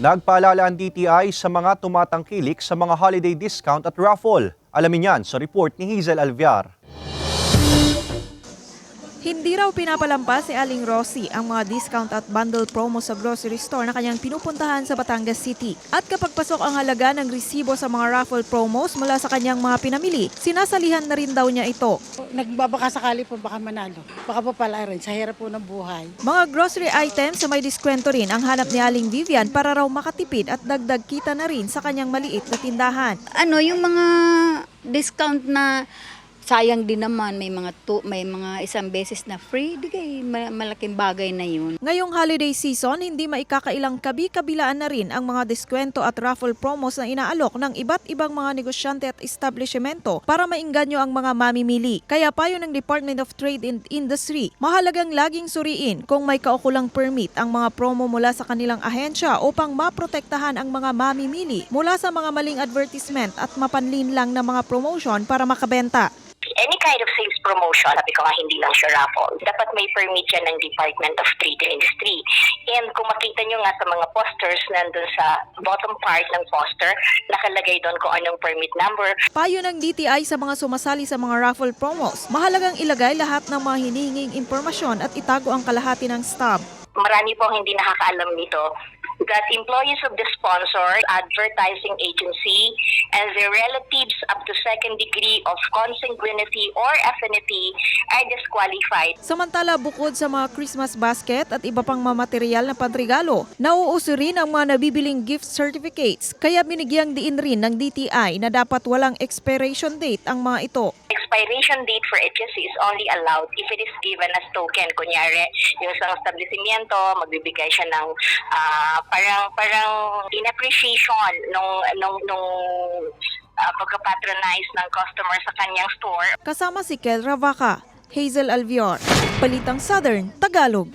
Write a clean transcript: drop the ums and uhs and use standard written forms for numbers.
Nagpaalala ang DTI sa mga tumatangkilik sa mga holiday discount at raffle. Alamin yan sa report ni Hazel Alviar. Hindi raw pinapalampas si Aling Rosie ang mga discount at bundle promo sa grocery store na kanyang pinupuntahan sa Batangas City. At kapag pasok ang halaga ng resibo sa mga raffle promos mula sa kanyang mga pinamili, sinasalihan na rin daw niya ito. Nagbabaka sakali po baka manalo. Baka po pala rin sa hirap po ng buhay. Mga grocery items sa may diskwento rin ang hanap ni Aling Vivian para raw makatipid at dagdag kita na rin sa kanyang maliit na tindahan. Yung mga discount na sayang din naman, may mga isang beses na free, di kay malaking bagay na yun. Ngayong holiday season, hindi maikakailang kabi-kabilaan na rin ang mga diskwento at raffle promos na inaalok ng iba't ibang mga negosyante at establishmento para mainganyo ang mga mamimili. Kaya payo ng Department of Trade and Industry, mahalagang laging suriin kung may kaukulang permit ang mga promo mula sa kanilang ahensya upang maprotektahan ang mga mamimili mula sa mga maling advertisement at mapanlinlang na mga promotion para makabenta. Any kind of sales promotion, sabi ko nga hindi lang siya raffle, dapat may permit yan ng Department of Trade and Industry. And kung makita nyo nga sa mga posters, nandun sa bottom part ng poster, nakalagay doon kung anong permit number. Payo ng DTI sa mga sumasali sa mga raffle promos, mahalagang ilagay lahat ng mga hinihinging impormasyon at itago ang kalahati ng stub. Marami pong hindi nakakaalam nito that employees of the sponsor, advertising agency, and their relatives up to second degree of consanguinity or affinity are disqualified. Samantala, bukod sa mga Christmas basket at iba pang mga material na panregalo, nauuso rin ang mga nabibiling gift certificates. Kaya binigyang diin rin ng DTI na dapat walang expiration date ang mga ito. Expiration date for HSC is only allowed if it is given as token. Kunyari, yung isang establishmento, magbibigay siya ng parang in appreciation nung pagka-patronize ng customer sa kanyang store. Kasama si Kel Ravaca, Hazel Alviar, Balitang Southern, Tagalog.